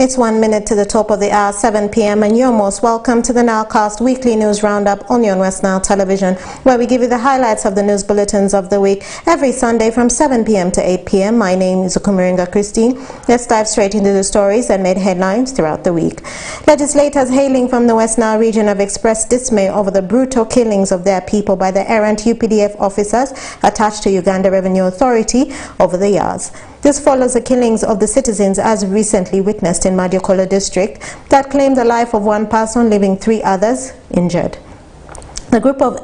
It's 1 minute to the top of the hour, 7 p.m. and you're most welcome to the NILEcast Weekly News Roundup only on West Nile Television, where we give you the highlights of the news bulletins of the week every Sunday from 7 p.m. to 8 p.m. My name is Okumiringa Christine. Let's dive straight into the stories that made headlines throughout the week. Legislators hailing from the West Nile region have expressed dismay over the brutal killings of their people by the errant UPDF officers attached to Uganda Revenue Authority over the years. This follows the killings of the citizens as recently witnessed in Onyango District that claimed the life of one person, leaving 3 others injured. A group of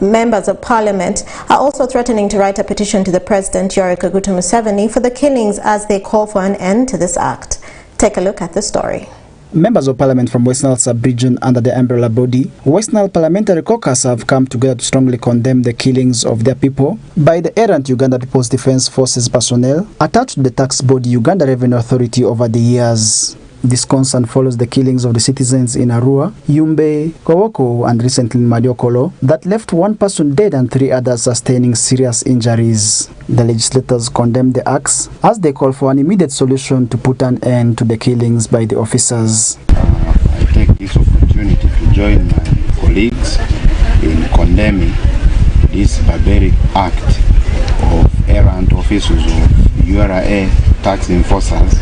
members of parliament are also threatening to write a petition to the President Yoweri Kaguta Museveni for the killings as they call for an end to this act. Take a look at the story. Members of Parliament from West Nile sub-region under the umbrella body, West Nile Parliamentary Caucus, have come together to strongly condemn the killings of their people by the errant Uganda People's Defence Forces personnel attached to the tax body Uganda Revenue Authority over the years. This concern follows the killings of the citizens in Arua, Yumbe, Kowoko and recently in Madiokolo that left 1 person dead and 3 others sustaining serious injuries. The legislators condemned the acts as they call for an immediate solution to put an end to the killings by the officers. I take this opportunity to join my colleagues in condemning this barbaric act of errant officers of URA tax enforcers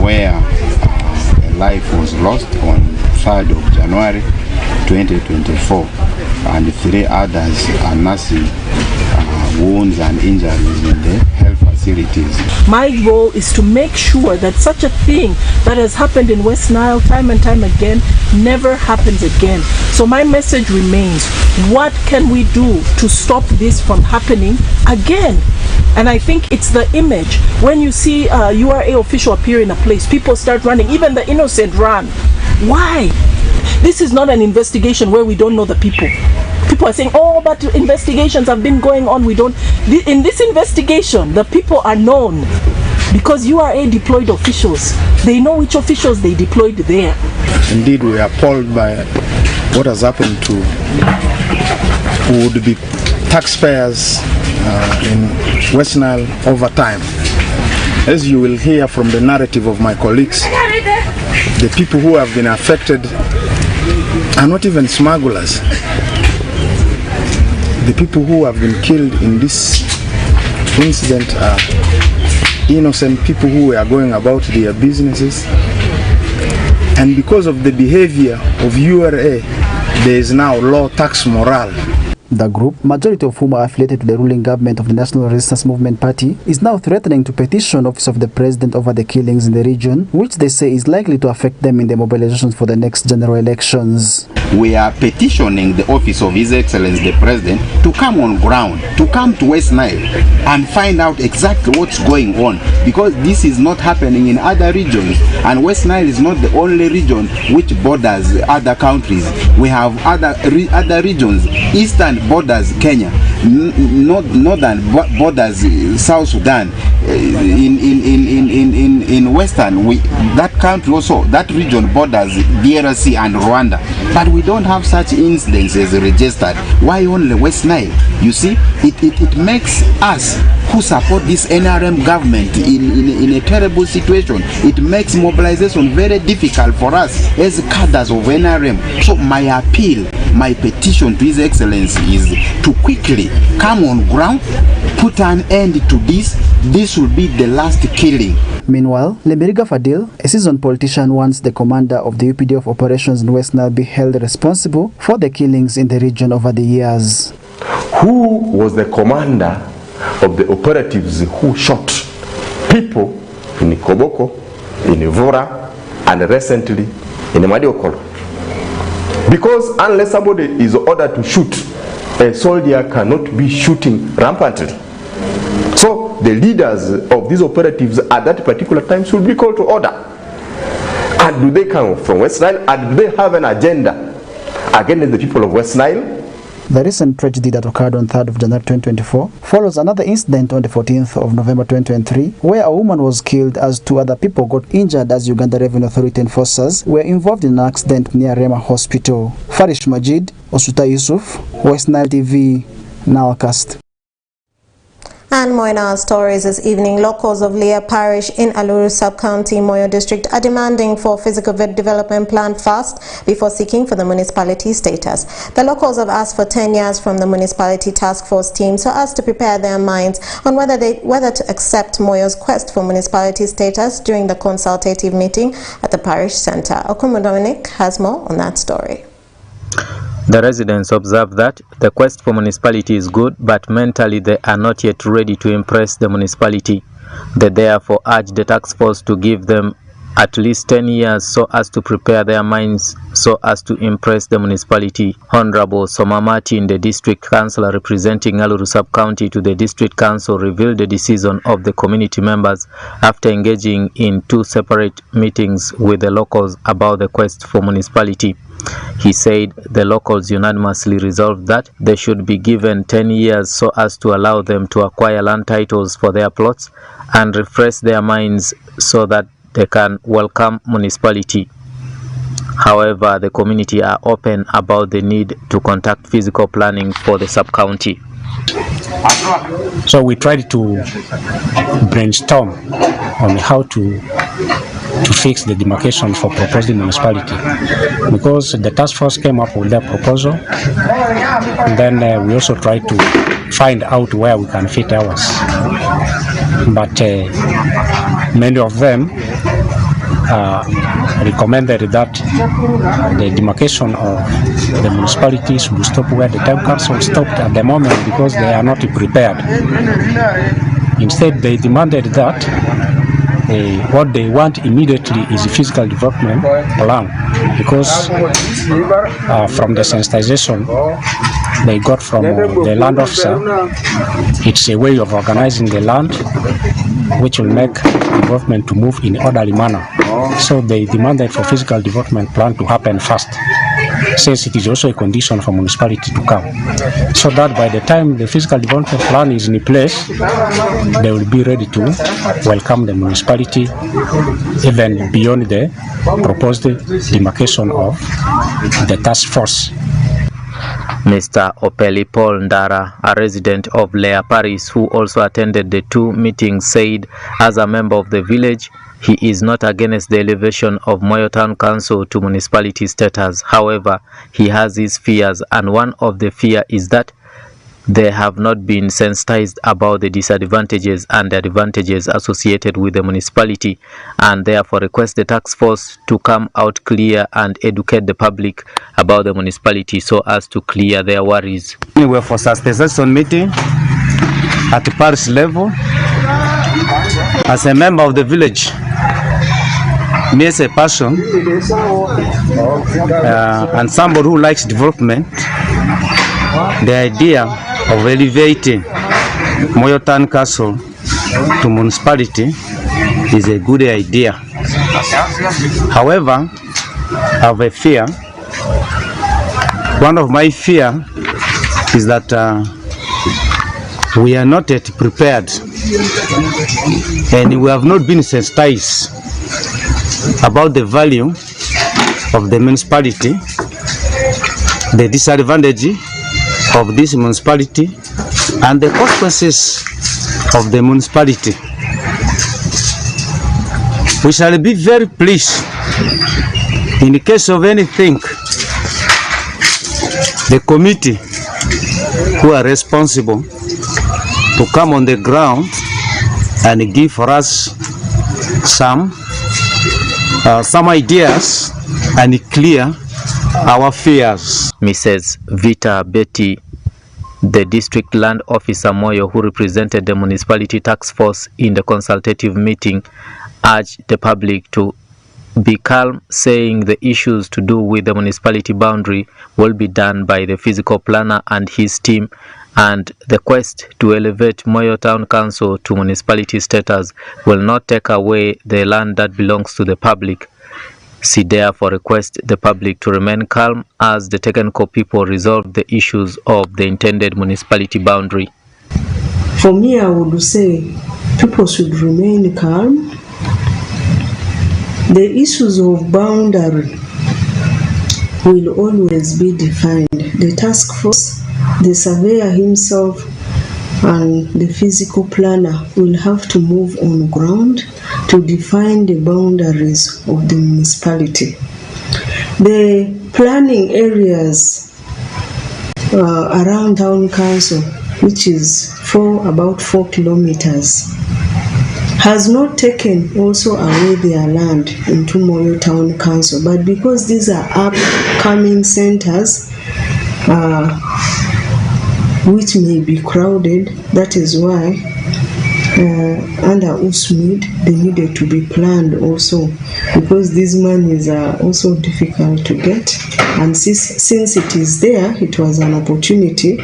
where a life was lost on 3rd of January 2024 and 3 others are nursing wounds and injuries in the health facilities. My role is to make sure that such a thing that has happened in West Nile time and time again never happens again. So my message remains, what can we do to stop this from happening again? And I think it's the image. When you see a URA official appear in a place, people start running, even the innocent run. Why? This is not an investigation where we don't know the people. People are saying, oh, but investigations have been going on. We don't. In this investigation, the people are known because URA deployed officials. They know which officials they deployed there. Indeed, we are appalled by what has happened to who would be taxpayers in West Nile over time. As you will hear from the narrative of my colleagues, the people who have been affected are not even smugglers. The people who have been killed in this incident are innocent people who were going about their businesses. And because of the behavior of URA, there is now low tax morale. The group, majority of whom are affiliated to the ruling government of the National Resistance Movement Party, is now threatening to petition Office of the President over the killings in the region, which they say is likely to affect them in the mobilizations for the next general elections. We are petitioning the Office of His Excellency the President to come on ground, to come to West Nile and find out exactly what's going on, because this is not happening in other regions, and West Nile is not the only region which borders other countries. We have other regions. Eastern borders Kenya, northern borders South Sudan, in western that country also, that region borders DRC and Rwanda, but we don't have such incidences registered. Why only West Nile? You see, it makes us who support this NRM government in a terrible situation. It makes mobilization very difficult for us as cadres of NRM. So my appeal, my petition to His Excellency is to quickly come on ground, put an end to this. This will be the last killing. Meanwhile, Lemeriga Fadil, a seasoned politician, wants the commander of the UPDF operations in West Nile be held responsible for the killings in the region over the years. Who was the commander of the operatives who shot people in Koboko, in Ivora, and recently in Madiokolo? Because unless somebody is ordered to shoot, a soldier cannot be shooting rampantly. So the leaders of these operatives at that particular time should be called to order. And do they come from West Nile? And do they have an agenda against the people of West Nile? The recent tragedy that occurred on 3rd of January 2024 follows another incident on the 14th of November 2023 where a woman was killed as 2 other people got injured as Uganda Revenue Authority enforcers were involved in an accident near Rema Hospital. Farish Majid, Osuta Yusuf, West Nile TV, NILEcast. And more in our stories this evening. Locals of Leah Parish in Aluru Sub-County, Moyo District are demanding for physical development plan fast before seeking for the municipality status. The locals have asked for 10 years from the municipality task force team so as to prepare their minds on whether to accept Moyo's quest for municipality status during the consultative meeting at the parish centre. Okumu Dominic has more on that story. The residents observe that the quest for municipality is good, but mentally they are not yet ready to impress the municipality. They therefore urge the task force to give them at least 10 years so as to prepare their minds so as to impress the municipality. Honorable Soma Martin, the district councillor representing Aluru Sub-County to the district council, revealed the decision of the community members after engaging in 2 separate meetings with the locals about the quest for municipality. He said the locals unanimously resolved that they should be given 10 years so as to allow them to acquire land titles for their plots and refresh their minds so that they can welcome municipality. However, the community are open about the need to conduct physical planning for the sub-county. So we tried to brainstorm on how to fix the demarcation for proposed municipality, because the task force came up with their proposal, and then we also tried to find out where we can fit ours. But many of them recommended that the demarcation of the municipalities should stop where the town council stopped at the moment because they are not prepared. Instead, they demanded that what they want immediately is a physical development plan, because from the sensitization they got from the land officer, it's a way of organizing the land which will make development to move in orderly manner. So they demanded for physical development plan to happen fast, since it is also a condition for municipality to come, so that by the time the physical development plan is in place, they will be ready to welcome the municipality even beyond the proposed demarcation of the task force. Mr. Opeli Paul Ndara, a resident of Leah Parish who also attended the 2 meetings, said as a member of the village, he is not against the elevation of Moyo Town Council to municipality status. However, he has his fears, and one of the fear is that they have not been sensitized about the disadvantages and the advantages associated with the municipality, and therefore request the task force to come out clear and educate the public about the municipality so as to clear their worries. Anyway, for sensitization meeting at the parish level, as a member of the village, me as a person and somebody who likes development, the idea of elevating Moyo Town Council to municipality is a good idea. However, I have a fear. One of my fear is that we are not yet prepared, and we have not been sensitized about the value of the municipality, the disadvantage of this municipality, and the consequences of the municipality. We shall be very pleased in the case of anything, the committee who are responsible to come on the ground and give for us some ideas and clear our fears. Mrs. Vita Betty, the district land officer Moyo, who represented the municipality task force in the consultative meeting, urged the public to be calm, saying the issues to do with the municipality boundary will be done by the physical planner and his team, and the quest to elevate Moyo Town Council to municipality status will not take away the land that belongs to the public. She therefore requests the public to remain calm as the technical people resolve the issues of the intended municipality boundary. For me, I would say people should remain calm. The issues of boundary will always be defined. The task force, the surveyor himself and the physical planner will have to move on ground to define the boundaries of the municipality. The planning areas around town council, which is about 4 kilometers, has not taken also away their land into Moyo Town Council, but because these are upcoming centers which may be crowded, that is why under USMID they needed to be planned also, because these monies are also difficult to get, and since it is there, it was an opportunity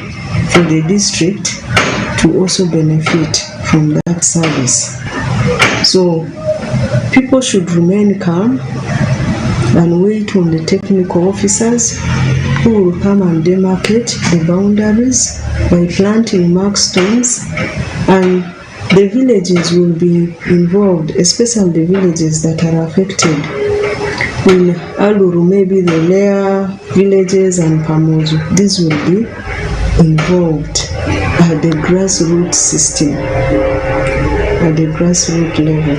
for the district to also benefit from that service. So people should remain calm and wait on the technical officers who will come and demarcate the boundaries by planting mark stones, and the villages will be involved, especially the villages that are affected. In Aluru, maybe the Lea villages and Pamoju, these will be involved at the grassroots system, at the grassroots level.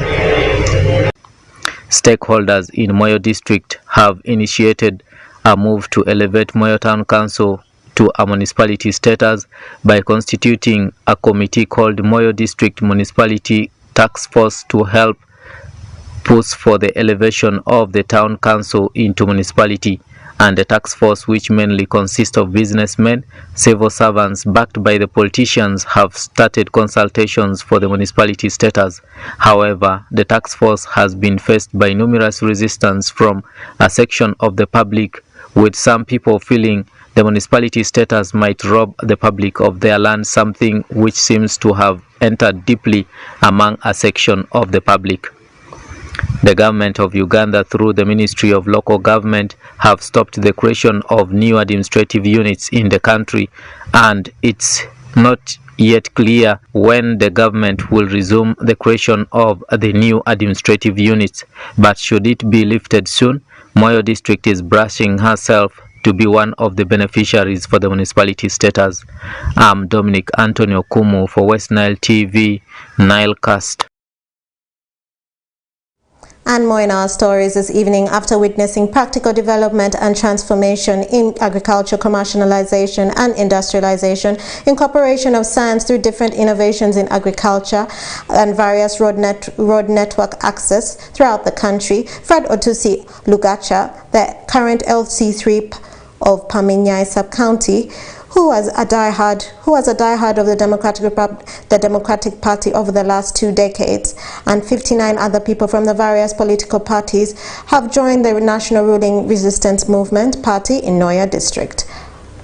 Stakeholders in Moyo District have initiated a move to elevate Moyo Town Council to a municipality status by constituting a committee called Moyo District Municipality Task Force to help push for the elevation of the town council into municipality. And the task force, which mainly consists of businessmen, civil servants backed by the politicians, have started consultations for the municipality status. However, the task force has been faced by numerous resistance from a section of the public, with some people feeling the municipality status might rob the public of their land, something which seems to have entered deeply among a section of the public. The government of Uganda, through the Ministry of Local Government, have stopped the creation of new administrative units in the country, and it's not yet clear when the government will resume the creation of the new administrative units. But should it be lifted soon, Moyo District is brushing herself to be one of the beneficiaries for the municipality status. I'm Dominic Antonio Kumu for West Nile TV, Nilecast. And more in our stories this evening. After witnessing practical development and transformation in agriculture, commercialization and industrialization, incorporation of science through different innovations in agriculture and various road network access throughout the country, Fred Otusi Lugacha, the current LC3 of Paminyai sub-county, who was a diehard of the Democratic Party over the last 2 decades, and 59 other people from the various political parties have joined the National Ruling Resistance Movement Party in Noya District.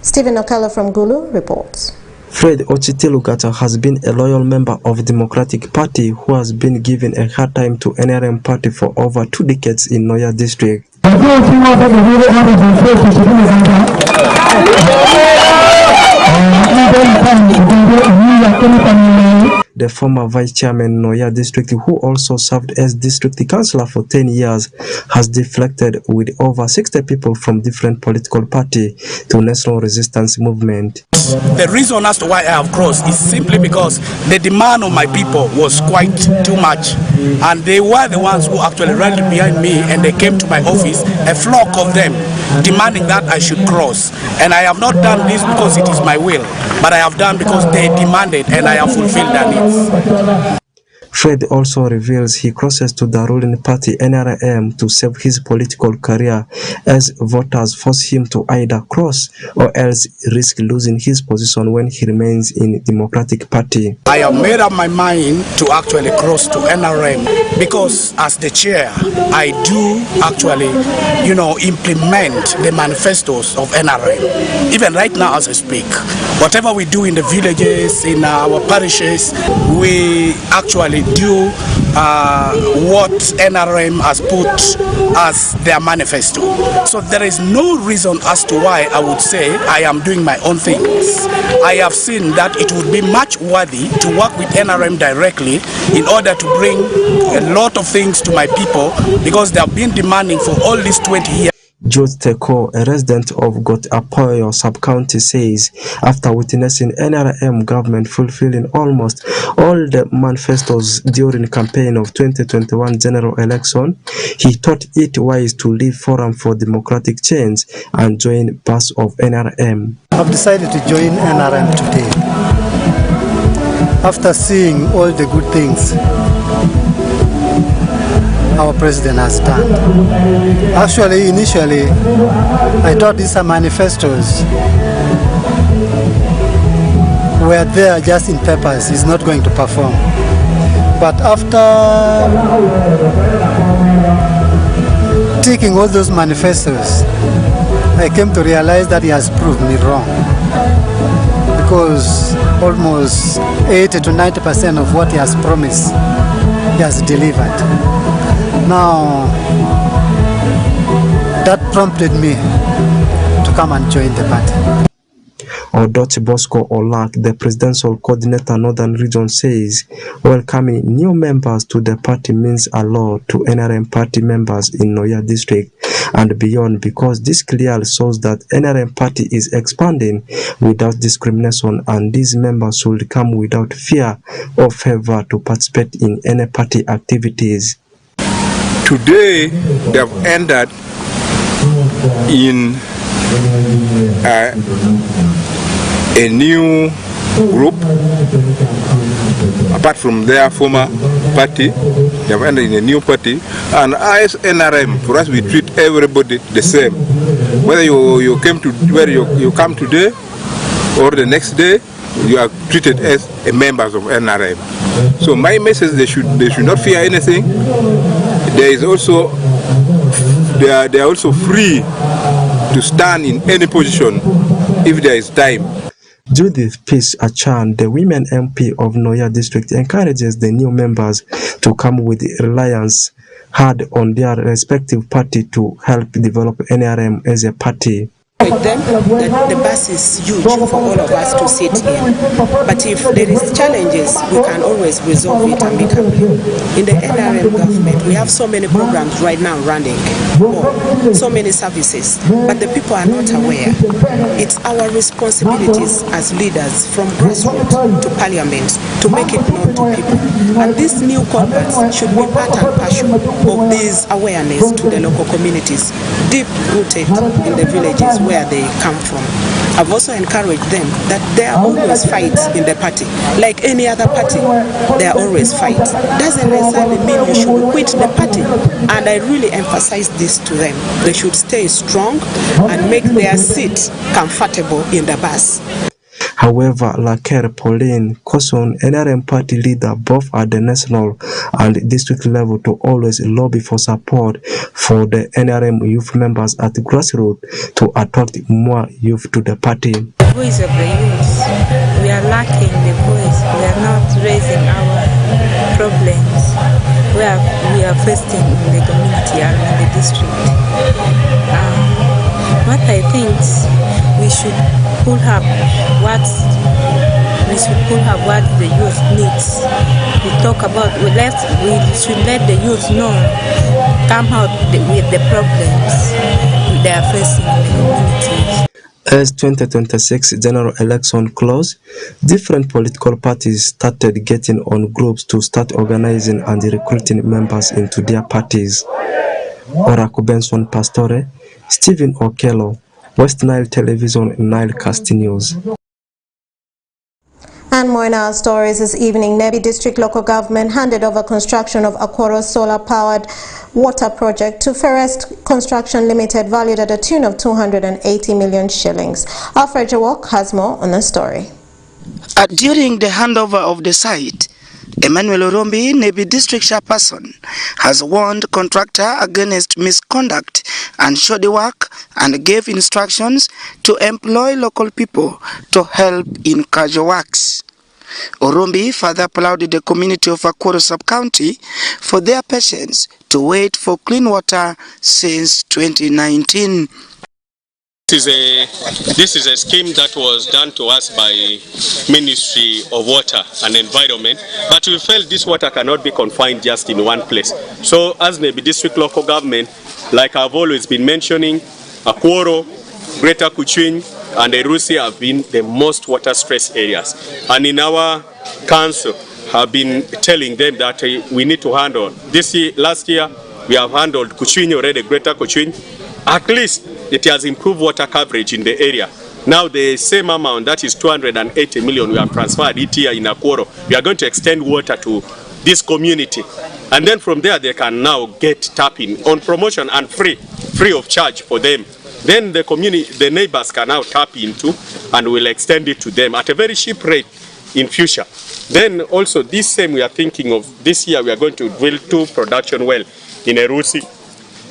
Stephen Okello from Gulu reports. Fred Ochitilugata has been a loyal member of the Democratic Party who has been given a hard time to NRM party for over 2 decades in Noya District. The former vice chairman Noya District, who also served as district councillor for 10 years, has deflected with over 60 people from different political parties to National Resistance Movement. The reason as to why I have crossed is simply because the demand of my people was quite too much, and they were the ones who actually rallied behind me, and they came to my office, a flock of them, demanding that I should cross. And I have not done this because it is my will, but I have done because they demanded, and I have fulfilled their needs. Fred also reveals he crosses to the ruling party NRM to save his political career, as voters force him to either cross or else risk losing his position when he remains in Democratic Party. I have made up my mind to actually cross to NRM because as the chair, I do actually, implement the manifestos of NRM. Even right now as I speak, whatever we do in the villages, in our parishes, we actually do what NRM has put as their manifesto. So there is no reason as to why I would say I am doing my own things. I have seen that it would be much worthy to work with NRM directly in order to bring a lot of things to my people, because they have been demanding for all these 20 years. George Teko, a resident of Got-Apoyo sub-county, says after witnessing NRM government fulfilling almost all the manifestos during campaign of 2021 general election, he thought it wise to leave Forum for Democratic Change and join bus of NRM. I've decided to join NRM today after seeing all the good things our president has done. Actually, initially, I thought these are manifestos were there just in papers. He's not going to perform. But after taking all those manifestos, I came to realize that he has proved me wrong, because almost 80 to 90% of what he has promised, he has delivered. Now, that prompted me to come and join the party. Odochi Bosco Olak, the presidential coordinator Northern Region, says welcoming new members to the party means a lot to NRM party members in Noya District and beyond, because this clearly shows that NRM party is expanding without discrimination, and these members should come without fear or favor to participate in any party activities. Today, they have entered in a new group, apart from their former party. They have entered in a new party, and as NRM, for us, we treat everybody the same. Whether you came to where you come today or the next day, you are treated as a members of NRM. So my message: they should not fear anything. There is also they are also free to stand in any position if there is time. Judith Peace Achan, the women MP of Noya District, encourages the new members to come with reliance hard on their respective party to help develop NRM as a party. With them, the bus is huge for all of us to sit in. But if there is challenges, we can always resolve it amicably. In the NRM government, we have so many programs right now running, so many services, but the people are not aware. It's our responsibilities as leaders from grassroots to parliament to make it known to people. And these new converts should be part and parcel of this awareness to the local communities, deep rooted in the villages where they come from. I've also encouraged them that there are always fights in the party. Like any other party, there are always fights. Doesn't necessarily mean you should quit the party. And I really emphasize this to them. They should stay strong and make their seat comfortable in the bus. However, Laker Pauline cautioned NRM party leader both at the national and district level to always lobby for support for the NRM youth members at the grassroots to attract more youth to the party. The voice of the youth, we are lacking the voice. We are not raising our problems where we are facing in the community and in the district. What I think we should pull up what the youth needs. We talk about we should let the youth know, come out with the problems they are facing in the communities. As 2026 general election closed, different political parties started getting on groups to start organizing and recruiting members into their parties. Oracle Benson Pastore, Stephen Okello, West Nile Television, Nile Cast News. And more in our stories this evening. Nebi District Local Government handed over construction of Aquaros solar-powered water project to Ferrest Construction Limited, valued at a tune of 280 million shillings. Alfred Jawok has more on the story. During the handover of the site, Emmanuel Orombi, Nebi District Chairperson, has warned contractor against misconduct and shoddy work and gave instructions to employ local people to help in casual works. Orombi further applauded the community of Aquaros Sub-County for their patience to wait for clean water since 2019. This is a scheme that was done to us by Ministry of Water and Environment, but we felt this water cannot be confined just in one place. So as Nebi District Local Government, like I've always been mentioning, Akworo, Greater Kuching, and Erusi have been the most water stressed areas. And in our council, have been telling them that we need to handle. Last year, we have handled Kuching already, Greater Kuching. At least it has improved water coverage in the area. Now the same amount, that is 280 million, we have transferred it here in Akworo. We are going to extend water to this community. And then from there, they can now get tapping on promotion and free of charge for them. Then the community, the neighbors can now tap into, and we'll extend it to them at a very cheap rate in future. Then also this same, we are thinking of this year, we are going to drill 2 production wells in Erusi,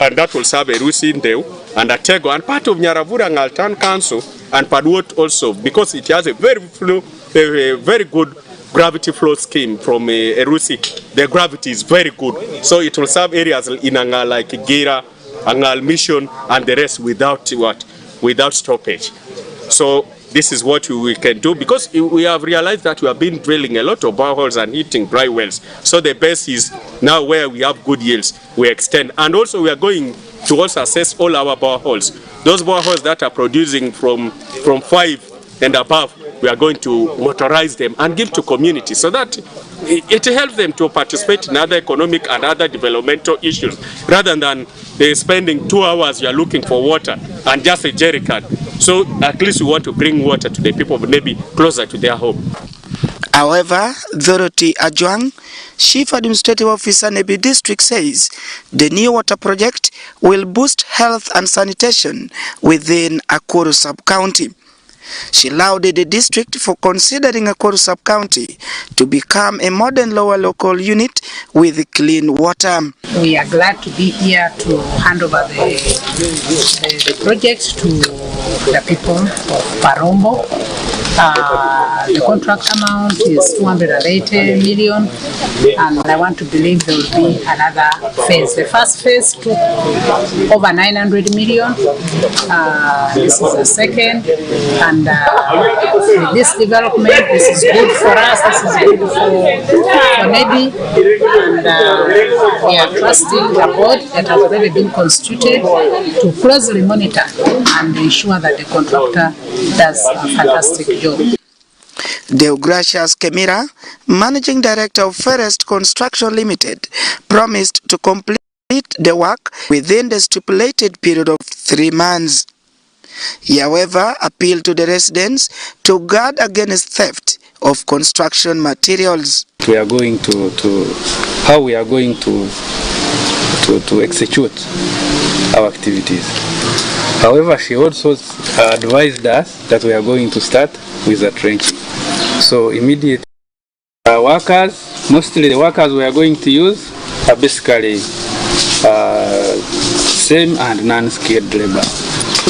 and that will serve Erusi, Ndeu, and Atego, and part of Nyaravura and Altan Council, and Paduot also, because it has a very good gravity flow scheme from Erusi. The gravity is very good, so it will serve areas in Angal like Gira, Angal Mission, and the rest without stoppage. So this is what we can do, because we have realized that we have been drilling a lot of boreholes and hitting dry wells. So the best is now where we have good yields, we extend. And also we are going to also assess all our boreholes. Those boreholes that are producing from 5 and above, we are going to motorize them and give to community, so that it helps them to participate in other economic and other developmental issues, rather than spending 2 hours you are looking for water and just a jerry can. So at least we want to bring water to the people of Nebi closer to their home. However, Dorothy Ajwang, Chief Administrative Officer, Nebi District, says the new water project will boost health and sanitation within Akworo sub-county. She lauded the district for considering Akworo sub-county to become a modern lower local unit with clean water. We are glad to be here to hand over the project to the people of Parombo. The contract amount is 280 million, and I want to believe there will be another phase. The first phase took over 900 million. This is the second, and with this development, this is good for us, this is good for Nebi, and we are trusting the board that has already been constituted to closely monitor and ensure that the contractor does a fantastic job. Deogracias Kemira, Managing Director of Forest Construction Limited, promised to complete the work within the stipulated period of 3 months. He, however, appealed to the residents to guard against theft of construction materials. We are going how we are going to execute our activities. However, she also advised us that we are going to start with the trenching. So immediately, our workers, mostly the workers we are going to use are basically same and non-skilled labor,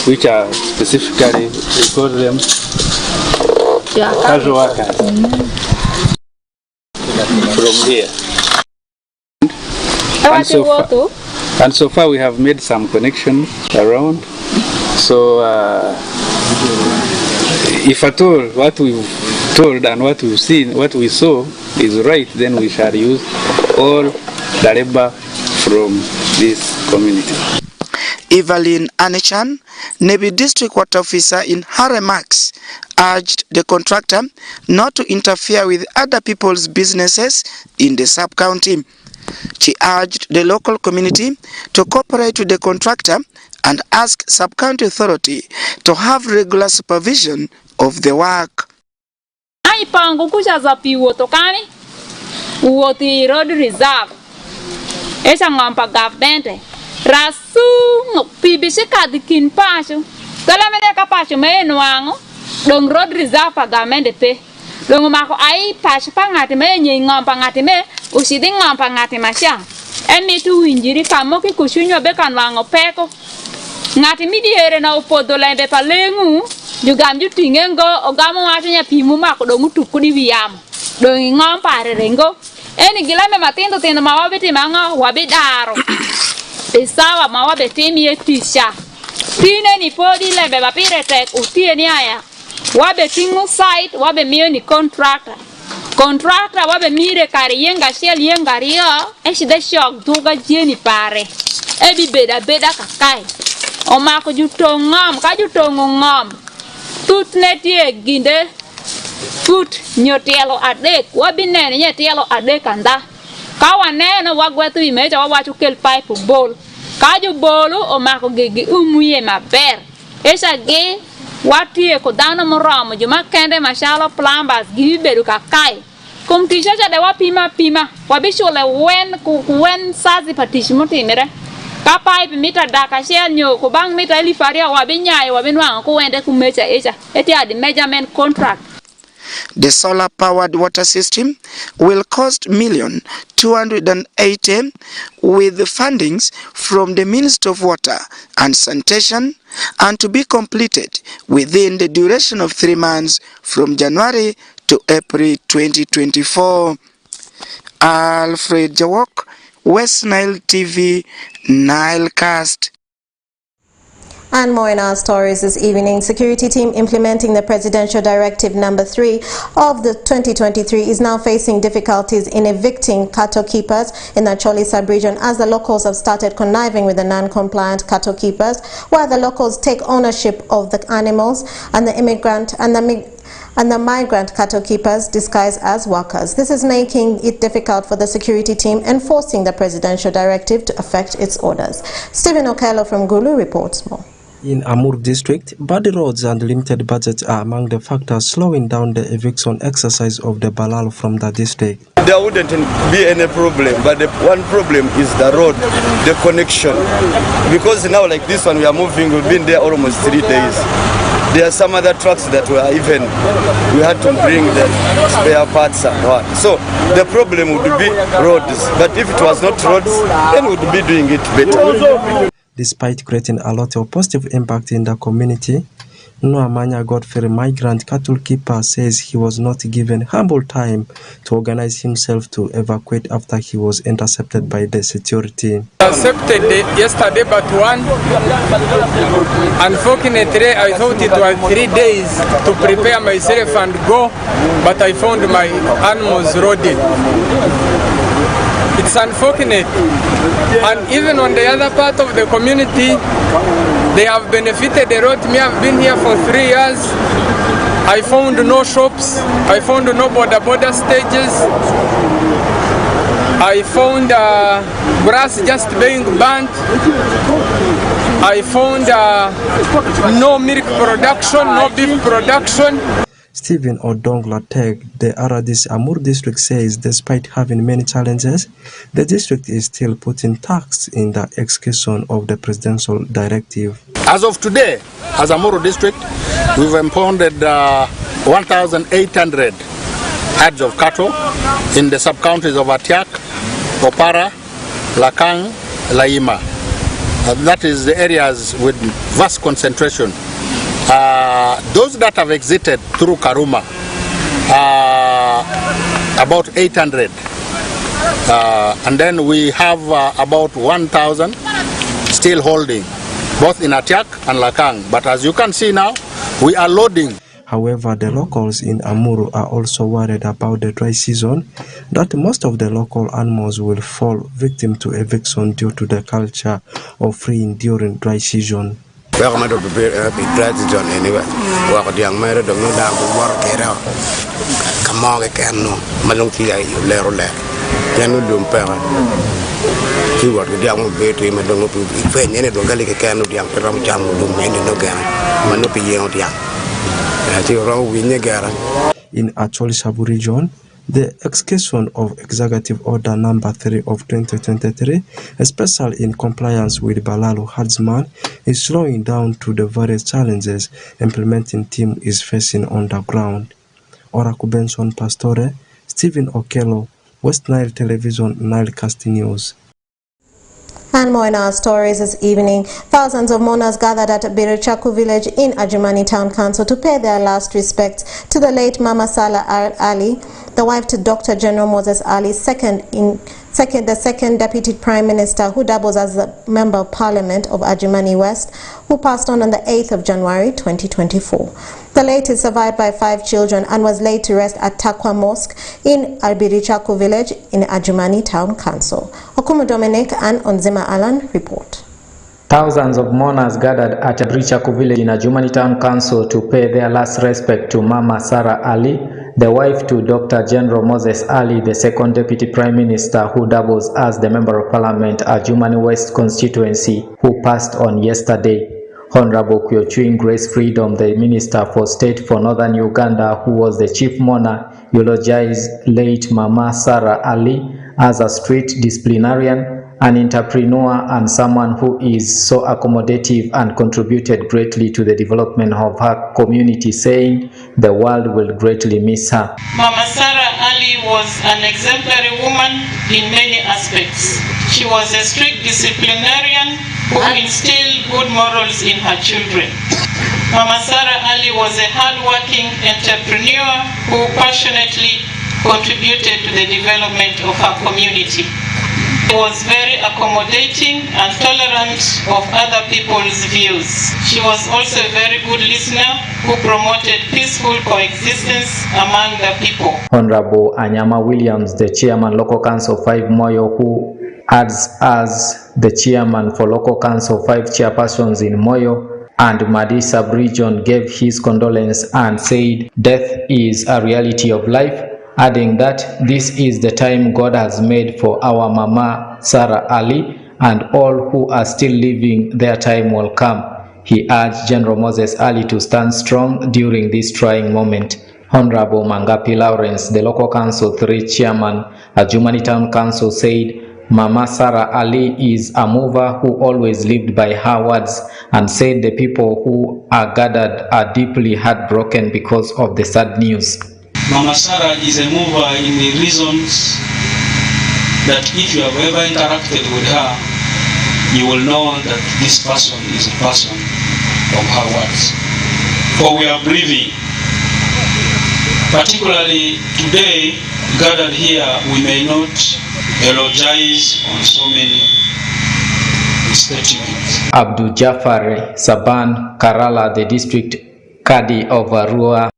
which are specifically, we call them casual workers from here. And so far we have made some connections around. So if at all what we've told and what we've seen, what we saw is right, then we shall use all the labor from this community. Evelyn Anichan, Nebi District Water Officer, in her remarks urged the contractor not to interfere with other people's businesses in the sub-county. She urged the local community to cooperate with the contractor and ask sub-county authority to have regular supervision of the work. Pango kusha za piwotokani uoti road reserve esha ngampa government rasu pibishika dikin pasho talamene ka pasho menwango dong road reserve pa government pe dong mako ai pasho pangati me nyi ngampa ngati me usidi ngampa ngati masha eni tu injiri kamoki kushunyo be kanwango peko ngati midiere na upodola be palengu Jugam jutingengo ogamo watinya pimu mako dongu tukudi viyam dongi ngompare rengo eni gilame matindo tindo mawabeti manga wabidaro isawa mawabeti mietisha tine ni podi lembe bapire tek utie ni aya wabeti ngu site wabe mio ni contractor wabe mire kari yenga shell yenga rio eshi de shock duga jeni pare ebi beda kakai omako jutong ngom ka jutong ngom tut netie ginde put nyotielo adek wabinene nyotielo adek anda ka waneno wagwetho imeja wawacho kel pipe bol ka ju bolu omako gigi umuye maber esa gi watie ko dano moromo joma kende mashalo plumbers gi bedo kakai kum tisha de wapima wabishule wen sazi patish motimere ka pipe mita daka share nyo ko bang mita lifaria wabinyai wabinwang ko wende kumecha echa eti adi measurement contract. The solar-powered water system will cost $1,280,000 with fundings from the Ministry of Water and Sanitation and to be completed within the duration of 3 months from January to April 2024. Alfred Jawok, West Nile TV, Nilecast. And more in our stories this evening. Security team implementing the Presidential Directive number 3 of the 2023 is now facing difficulties in evicting cattle keepers in the Acholi sub-region as the locals have started conniving with the non-compliant cattle keepers, while the locals take ownership of the animals and the migrant cattle keepers disguised as workers. This is making it difficult for the security team enforcing the Presidential Directive to effect its orders. Stephen Okello from Gulu reports more. In Amur District, bad roads and limited budget are among the factors slowing down the eviction exercise of the Balal from the district. There wouldn't be any problem, but the one problem is the road, the connection. Because now like this one we are moving, we've been there almost 3 days. There are some other trucks that were even, we had to bring the spare parts and what. So the problem would be roads, but if it was not roads, then we would be doing it better. Despite creating a lot of positive impact in the community, Noamanya Godfrey, migrant cattle keeper, says he was not given ample time to organize himself to evacuate after he was intercepted by the security. Accepted yesterday but one. Unfortunately, I thought it was 3 days to prepare myself and go, but I found my animals roaded. It's unfortunate. And even on the other part of the community, they have benefited a lot. Me, I've been here for 3 years. I found no shops. I found no border stages. I found grass just being burnt. I found no milk production, no beef production. Stephen Odongla Teg, the Aradis Amur District, says despite having many challenges, the district is still putting tax in the execution of the presidential directive. As of today, as Amur District, we've impounded 1,800 heads of cattle in the sub-counties of Atiak, Opara, Lakang, Laima. That is the areas with vast concentration. Those that have exited through Karuma, about 800. And then we have about 1,000 still holding, both in Atiak and Lakang. But as you can see now, we are loading. However, the locals in Amuru are also worried about the dry season, that most of the local animals will fall victim to eviction due to the culture of freeing during dry season. Welcome to the president anyway. Welcome to young man. Don't know that we work it out. Come on, I can't know. Malungi, lero le. Can you do better? He worked with young baby. I don't know if any don't get a can of young Peram Jam do many no gan. Manopi young. I think wrong with Nagara. In Acholi sub-region, the execution of Executive Order Number 3 of 2023, especially in compliance with Balalo Herdsman, is slowing down to the various challenges implementing team is facing on the ground. Oraku Benson Pastore, Stephen Okello, West Nile Television, Nilecast News. And more in our stories this evening. Thousands of mourners gathered at Birichaku village in Adjumani Town Council to pay their last respects to the late Mama Salah Ali, the wife to Dr. General Moses Ali, the second Deputy Prime Minister, who doubles as the Member of Parliament of Adjumani West, who passed on the 8th of January 2024. The late is survived by 5 children and was laid to rest at Takwa Mosque in Albirichaku village in Adjumani Town Council. Okumu Dominic and Onzima Alan report. Thousands of mourners gathered at Brichaku village in Adjumani Town Council to pay their last respect to Mama Sarah Ali, the wife to Dr. General Moses Ali, the second Deputy Prime Minister who doubles as the Member of Parliament Adjumani West constituency, who passed on yesterday. Honorable Kyochuin Grace Freedom, the Minister for State for Northern Uganda, who was the chief mourner, eulogized late Mama Sarah Ali as a street disciplinarian, an entrepreneur, and someone who is so accommodative and contributed greatly to the development of her community, saying the world will greatly miss her. Mama Sarah Ali was an exemplary woman in many aspects. She was a strict disciplinarian who instilled good morals in her children. Mama Sarah Ali was a hard-working entrepreneur who passionately contributed to the development of her community. She was very accommodating and tolerant of other people's views. She was also a very good listener who promoted peaceful coexistence among the people. Honorable Anyama Williams, the Chairman Local Council 5 Moyo, who adds as the Chairman for Local Council 5 Chairpersons in Moyo, and Madisa Brijon gave his condolence and said death is a reality of life, adding that this is the time God has made for our Mama Sarah Ali, and all who are still living, their time will come. He urged General Moses Ali to stand strong during this trying moment. Honorable Mangapi Lawrence, the Local Council 3 Chairman at Adjumani Town Council, said Mama Sarah Ali is a mover who always lived by her words, and said the people who are gathered are deeply heartbroken because of the sad news. Mama Sarah is a mover in the reasons that if you have ever interacted with her, you will know that this person is a person of her words. For we are breathing. Particularly today, gathered here, we may not eulogize on so many statements. Abdul Jafar Saban Karala, the district Kadi of Arua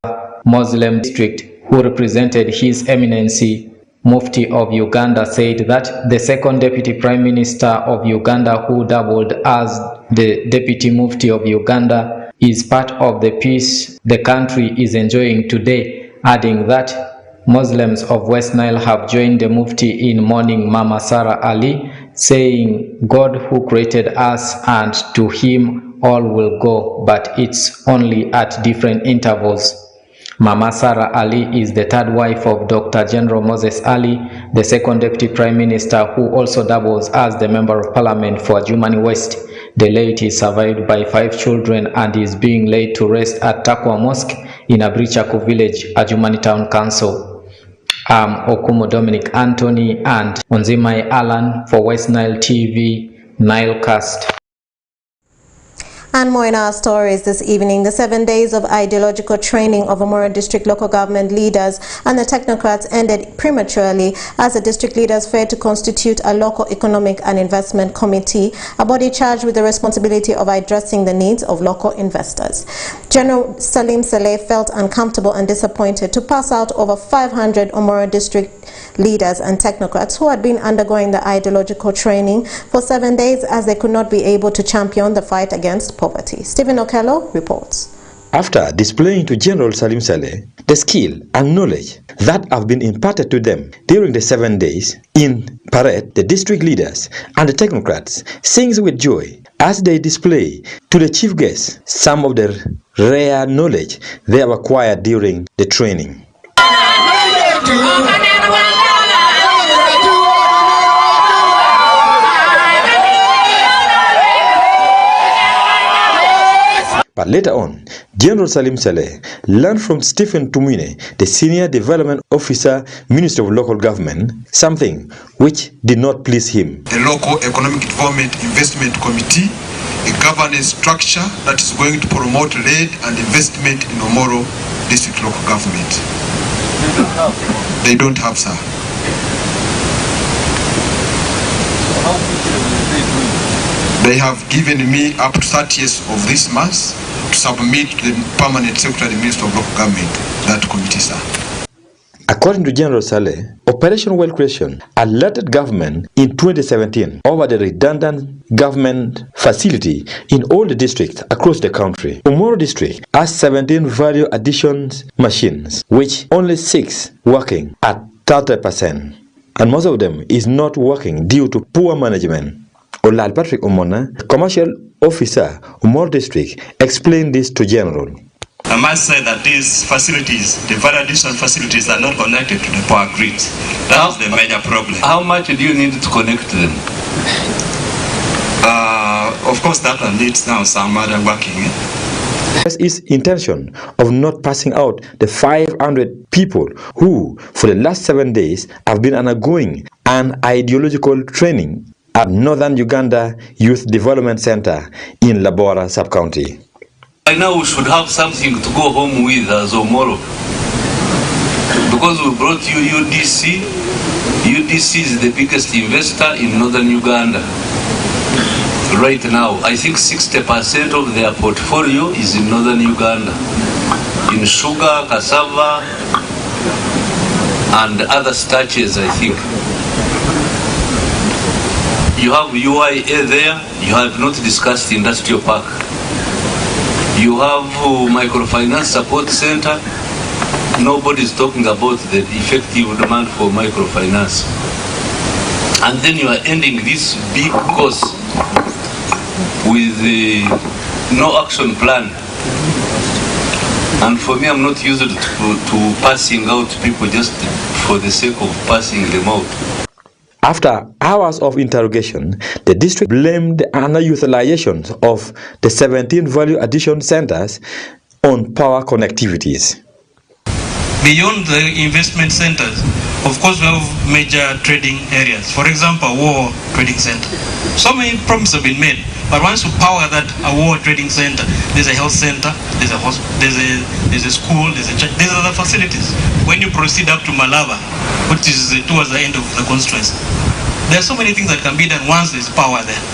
Muslim district, who represented His Eminency Mufti of Uganda, said that the second Deputy Prime Minister of Uganda, who doubled as the Deputy Mufti of Uganda, is part of the peace the country is enjoying today, adding that Muslims of West Nile have joined the Mufti in mourning Mama Sarah Ali, saying God who created us and to him all will go, but it's only at different intervals. Mama Sarah Ali is the third wife of Dr. General Moses Ali, the second Deputy Prime Minister, who also doubles as the Member of Parliament for Adjumani West. The late is survived by 5 children and is being laid to rest at Takwa Mosque in Abrichaku village, Adjumani Town Council. Okumu Dominic Anthony and Onzimai Alan for West Nile TV, Nilecast. And more in our stories this evening. The 7 days of ideological training of Amur District local government leaders and the technocrats ended prematurely as the district leaders failed to constitute a local economic and investment committee, a body charged with the responsibility of addressing the needs of local investors. General Salim Saleh felt uncomfortable and disappointed to pass out over 500 Amur District leaders and technocrats who had been undergoing the ideological training for 7 days, as they could not be able to champion the fight against poverty. Stephen Okello reports. After displaying to General Salim Saleh the skill and knowledge that have been imparted to them during the 7 days in parade, the district leaders and the technocrats sings with joy as they display to the chief guests some of the rare knowledge they have acquired during the training. But later on, General Salim Saleh learned from Stephen Tumine, the Senior Development Officer, Minister of Local Government, something which did not please him. A local economic development investment committee, a governance structure that is going to promote aid and investment in Omoro District local government. They don't have, sir. They have given me up to 30th of this month to submit to the permanent secretary, the Minister of Local Government, that committee, sir. According to General Saleh, Operation Well Creation alerted government in 2017 over the redundant government facility in all the districts across the country. Amur District has 17 value addition machines, which only 6 working at 30%, and most of them is not working due to poor management. Olal Patrick Omona, commercial officer, Amur District, explained this to General. I must say that these facilities, the value addition facilities, are not connected to the power grid. That's the major problem. How much do you need to connect them? Of course, that one needs now some other working. His intention of not passing out the 500 people who, for the last 7 days, have been undergoing an ideological training at Northern Uganda Youth Development Center in Labora Sub-County. By now we should have something to go home with as tomorrow. Because we brought you UDC. UDC is the biggest investor in Northern Uganda. Right now, I think 60% of their portfolio is in Northern Uganda. In sugar, cassava, and other starches, I think. You have UIA there, you have not discussed industrial park. You have microfinance support center. Nobody is talking about the effective demand for microfinance. And then you are ending this big course with no action plan. And for me, I'm not used to passing out people just for the sake of passing them out. After hours of interrogation, the district blamed the underutilization of the 17 value addition centers on power connectivities. Beyond the investment centers, of course, we have major trading areas. For example, War Trading Center. So many promises have been made, but once you power that War Trading Center, there's a health center, there's a hospital, there's a school, there's a church, there's other facilities. When you proceed up to Malava, which is towards the end of the constituency, there are so many things that can be done once there's power there.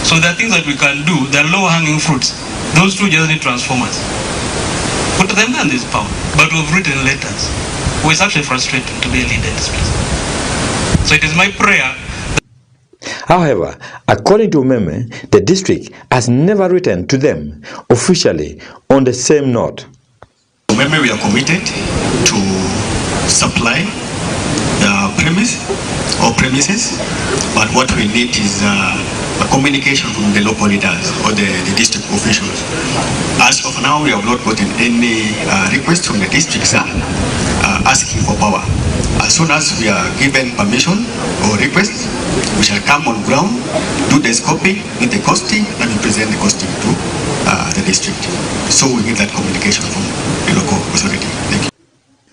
So there are things that we can do. There are low-hanging fruits. Those two just need transformers. Put them down, there's power. But we've written letters. It's actually frustrating to be a leader in this place. So it is my prayer. However, according to Meme, the district has never written to them officially on the same note. Meme, we are committed to supply the premises, but what we need is a communication from the local leaders or the district officials. As of now, we have not gotten any request from the districts asking for power. As soon as we are given permission or request, we shall come on ground, do the scoping, do the costing, and we present the costing to the district. So we need that communication from the local authority. Thank you.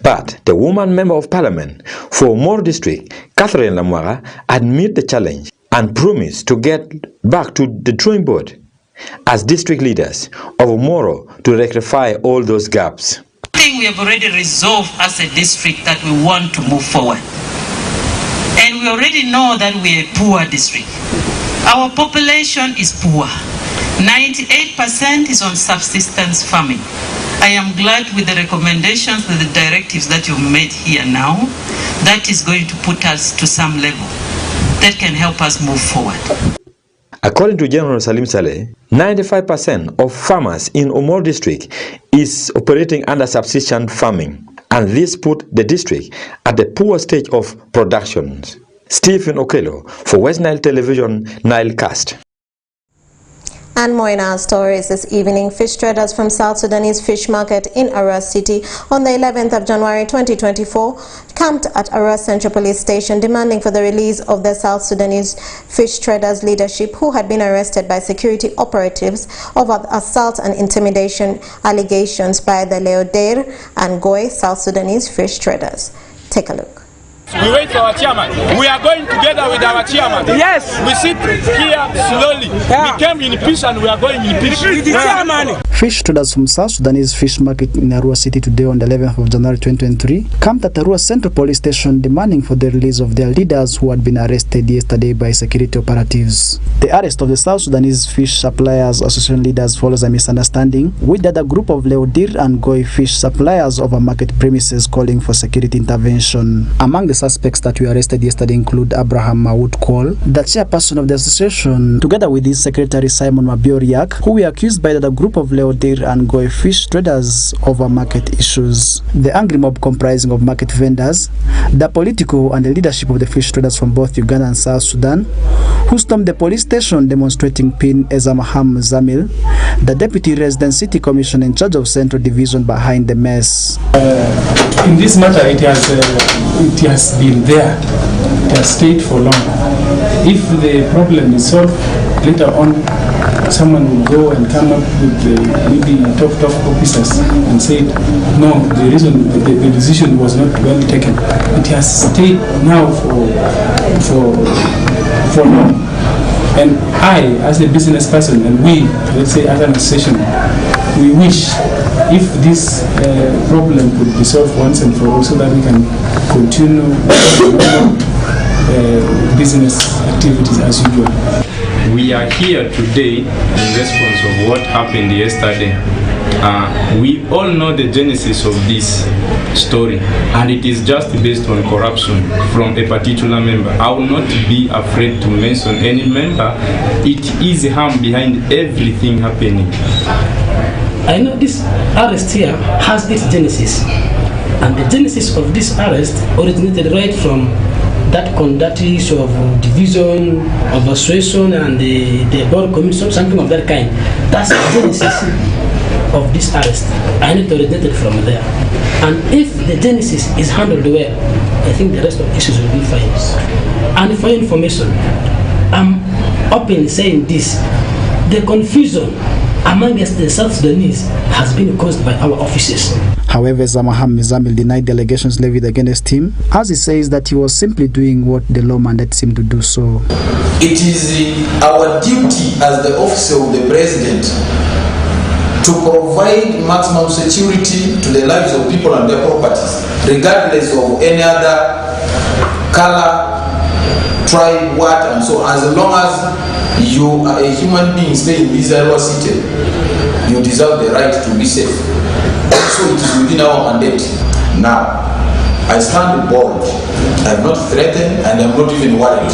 But the woman member of parliament for Amur District, Catherine Lamwara, admit the challenge and promised to get back to the drawing board as district leaders of Amur to rectify all those gaps. I think we have already resolved as a district that we want to move forward. And we already know that we are a poor district. Our population is poor. 98% is on subsistence farming. I am glad with the recommendations and the directives that you've made here now. That is going to put us to some level that can help us move forward. According to General Salim Saleh, 95% of farmers in Amur District is operating under subsistence farming, and this put the district at the poor stage of production. Stephen Okello for West Nile Television, Nile Cast. And more in our stories this evening. Fish traders from South Sudanese Fish Market in Arua City on the 11th of January 2024 camped at Arua Central Police Station demanding for the release of the South Sudanese fish traders leadership who had been arrested by security operatives over assault and intimidation allegations by the Leodeir and Goy South Sudanese fish traders. Take a look. We wait for our chairman. We are going together with our chairman. Yes. We sit here slowly. Yeah. We came in peace and we are going in peace. With the chairman. Fish traders from South Sudanese fish market in Arua City today on the 11th of January 2023 camped at Arua Central Police Station demanding for the release of their leaders who had been arrested yesterday by security operatives. The arrest of the South Sudanese Fish Suppliers Association leaders follows a misunderstanding with the other group of Leodir and Goi fish suppliers over market premises calling for security intervention. Among the suspects that were arrested yesterday include Abraham Maud Cole, the chairperson of the association, together with his secretary Simon Mabioriak, who were accused by the other group of Leodir and Goi fish traders over market issues. The angry mob comprising of market vendors, the political and the leadership of the fish traders from both Uganda and South Sudan, who stormed the police station demonstrating Pin Ezamaham Zamil, the deputy resident city commissioner in charge of Central Division behind the mess. In this matter, it has been there. It has stayed for long. If the problem is solved, later on, someone will go and come up with maybe top officers and say, no, the decision was not well taken. It has stayed now for long. And I, as a business person, and we, let's say as an association, we wish if this problem could be solved once and for all so that we can continue business activities as usual. We are here today in response of what happened yesterday. We all know the genesis of this story, and it is just based on corruption from a particular member. I will not be afraid to mention any member. It is harm behind everything happening. I know this arrest here has its genesis, and the genesis of this arrest originated right from that conductors of division, of association, and the board commission, something of that kind. That's the genesis of this arrest, and it originated from there. And if the genesis is handled well, I think the rest of the issues will be fine. And for information, I'm openly saying this: the confusion amongst the South Sudanese has been caused by our officers. However, Zamaham Zamil denied the allegations levied against him, as he says that he was simply doing what the law mandates him to do so. It is our duty as the officer of the president to provide maximum security to the lives of people and their properties, regardless of any other color, tribe, what, and so on. As long as you are a human being staying in this city, you deserve the right to be safe. Also, it is within our mandate. Now, I stand bold. I am not threatened and I am not even worried.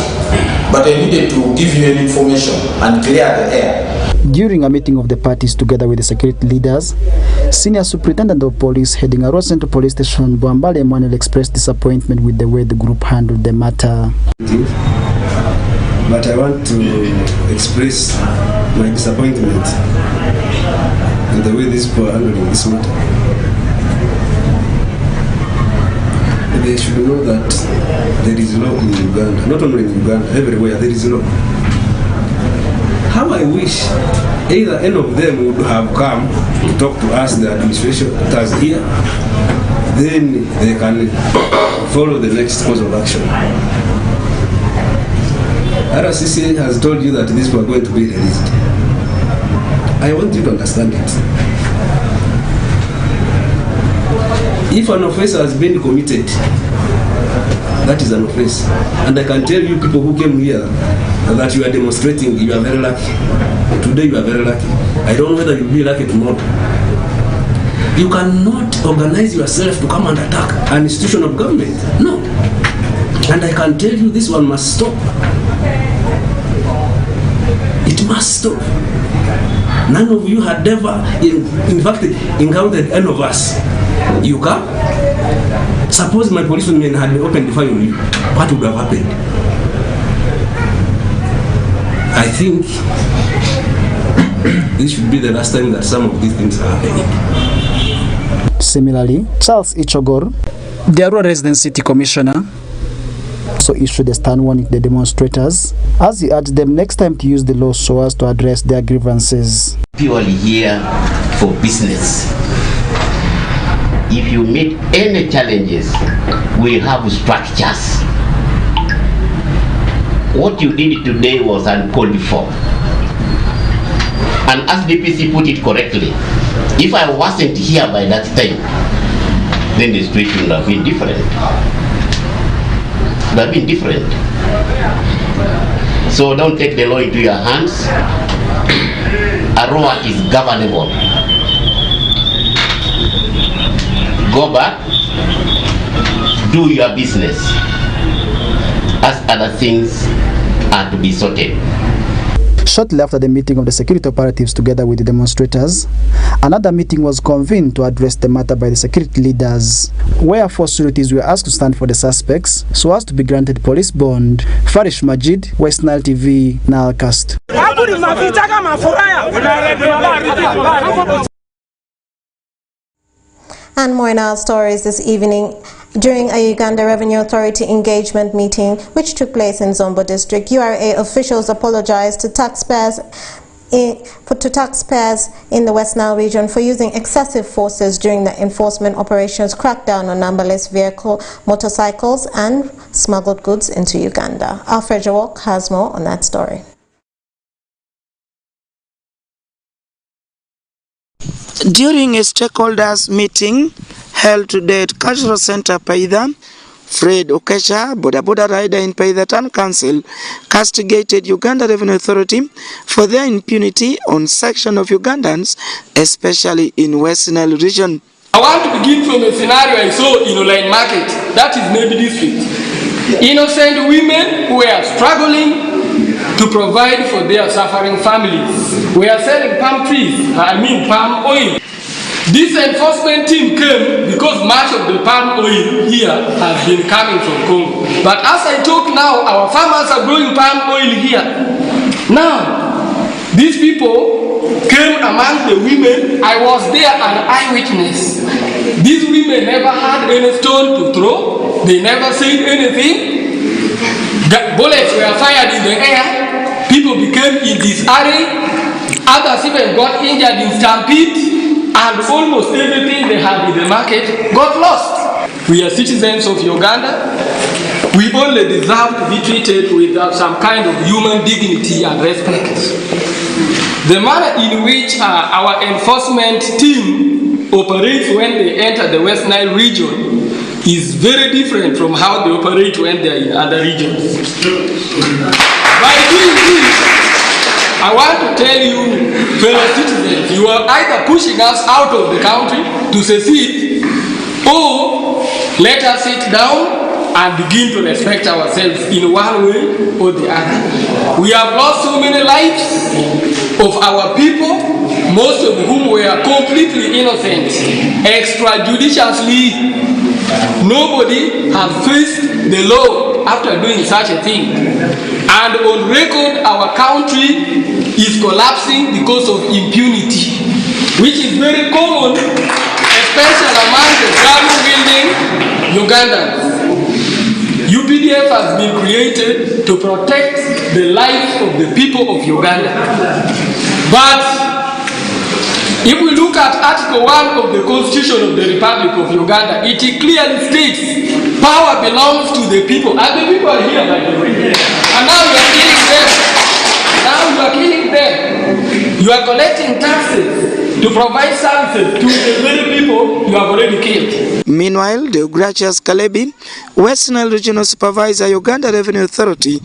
But I needed to give you an information and clear the air. During a meeting of the parties together with the security leaders, Senior Superintendent of Police heading Arua Central Police Station, Bwambale Emmanuel, expressed disappointment with the way the group handled the matter. But I want to express my disappointment in the way these people are handling this matter. They should know that there is law in Uganda, not only in Uganda, everywhere there is law. How I wish either any of them would have come to talk to us, the administration that is here, then they can follow the next course of action. RCC has told you that these were going to be released. I want you to understand it. If an offense has been committed, that is an offense. And I can tell you people who came here that you are demonstrating, you are very lucky. Today you are very lucky. I don't know whether you'll be lucky tomorrow. You cannot organize yourself to come and attack an institution of government. No. And I can tell you this one must stop. It must stop. None of you had ever, in fact, encountered any of us. You come? Suppose my policemen had opened the fire on you. What would have happened? I think this should be the last time that some of these things are happening. Similarly, Charles Ichogor, the Arua Resident City Commissioner, also issued a stern warning to the demonstrators as he urged them next time to use the law so as to address their grievances. Purely here for business. if you meet any challenges, we have structures. What you did today was uncalled for. And as DPC put it correctly, if I wasn't here by that time, then the situation would have been different. Would have been different. So don't take the law into your hands. Arua is governable. Go back, do your business, as other things are to be sorted. Shortly after the meeting of the security operatives together with the demonstrators, another meeting was convened to address the matter by the security leaders, where 4 sureties were asked to stand for the suspects so as to be granted police bond. Farish Majid, WESTNILE TV, NILEcast. And more in our stories this evening. During a Uganda Revenue Authority engagement meeting which took place in Zombo District, URA officials apologized to taxpayers in the West Nile region for using excessive forces during the enforcement operations crackdown on numberless motorcycles and smuggled goods into Uganda. Alfred Jawok has more on that story. During a stakeholders meeting held today at Cultural Center Paida, Fred Okesha, boda rider in Paida Town Council, castigated Uganda Revenue Authority for their impunity on section of Ugandans, especially in West Nile region. I want to begin from a scenario I saw in Online Market, that is Maybe District. Innocent women who were struggling to provide for their suffering families. We are selling palm oil. This enforcement team came because much of the palm oil here has been coming from Congo. But as I talk now, our farmers are growing palm oil here. Now, these people came among the women. I was there an eyewitness. These women never had any stone to throw. They never said anything. Bullets were fired in the air. People became in disarray. Others even got injured in stampede. And almost everything they had in the market got lost. We are citizens of Uganda. We only deserve to be treated with some kind of human dignity and respect. The manner in which our enforcement team operates when they enter the West Nile region is very different from how they operate when they are in other regions. By doing this, I want to tell you, fellow citizens, you are either pushing us out of the country to secede, or let us sit down and begin to respect ourselves in one way or the other. We have lost so many lives of our people, most of whom were completely innocent, extrajudiciously. Nobody has faced the law after doing such a thing. And on record, our country is collapsing because of impunity, which is very common, especially among the gun-wielding Ugandans. UPDF has been created to protect the lives of the people of Uganda. But if we look at Article 1 of the Constitution of the Republic of Uganda, it clearly states power belongs to the people. And the people are here, by the way. And now you are killing them. Now you are killing them. You are collecting taxes to provide services to the very people you have already killed. Meanwhile, Deogracius Kalebi, West Nile Regional Supervisor, Uganda Revenue Authority,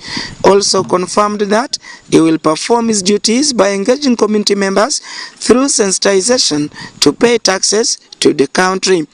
also confirmed that he will perform his duties by engaging community members through sensitization to pay taxes to the country.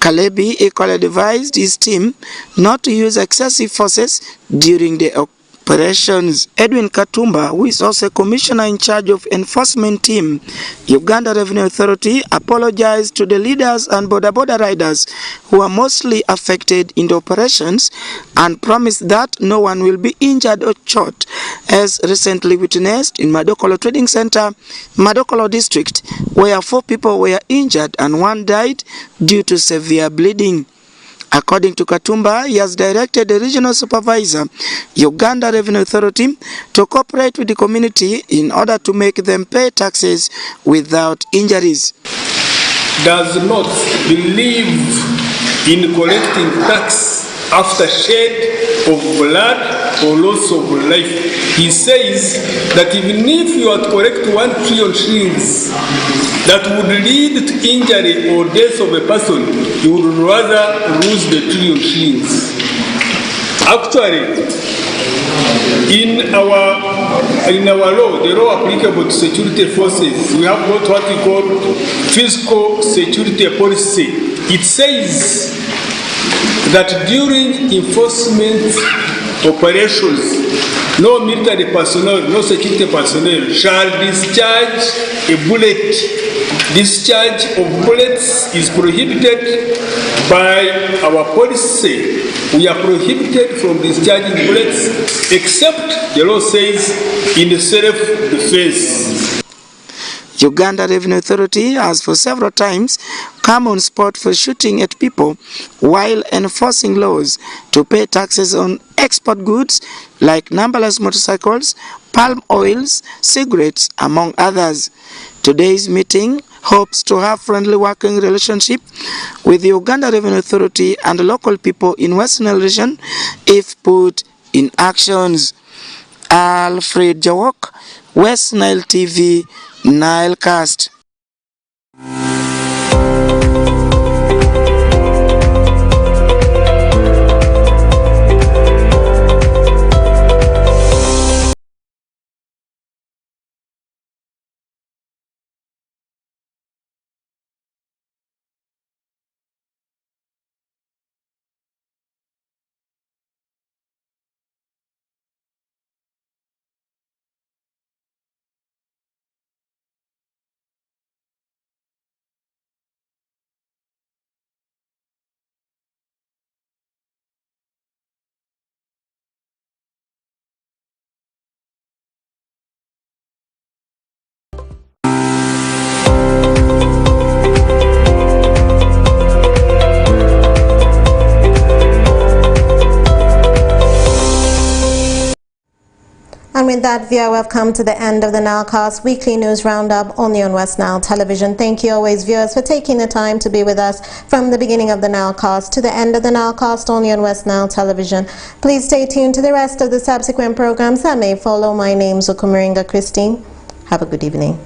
Kalebi equally advised his team not to use excessive forces during the operations. Edwin Katumba, who is also a commissioner in charge of enforcement team, Uganda Revenue Authority, apologized to the leaders and border riders who are mostly affected in the operations and promised that no one will be injured or shot, as recently witnessed in Madokolo Trading Center, Madokolo District, where 4 people were injured and 1 died due to severe bleeding. According to Katumba, he has directed the regional supervisor, Uganda Revenue Authority, to cooperate with the community in order to make them pay taxes without injuries. does not believe in collecting tax after shed of blood or loss of life. He says that even if you are to collect 1 trillion shillings that would lead to injury or death of a person, you would rather lose the trillion shillings. Actually, in our law, the law applicable to security forces, we have got what we call fiscal security policy. It says that during enforcement operations, no military personnel, no security personnel shall discharge a bullet. Discharge of bullets is prohibited by our policy. We are prohibited from discharging bullets except the law says in self-defense. Uganda Revenue Authority has for several times come on spot for shooting at people while enforcing laws to pay taxes on export goods like numberless motorcycles, palm oils, cigarettes, among others. Today's meeting hopes to have friendly working relationship with the Uganda Revenue Authority and local people in Western Nile region if put in actions. Alfred Jawok, West Nile TV, Nilecast. And with that, viewer, we've come to the end of the Nilecast Weekly News Roundup only on West Nile Television. Thank you always, viewers, for taking the time to be with us from the beginning of the Nilecast to the end of the Nilecast only on West Nile Television. Please stay tuned to the rest of the subsequent programs that may follow. My name's Okumiringa Christine. Have a good evening.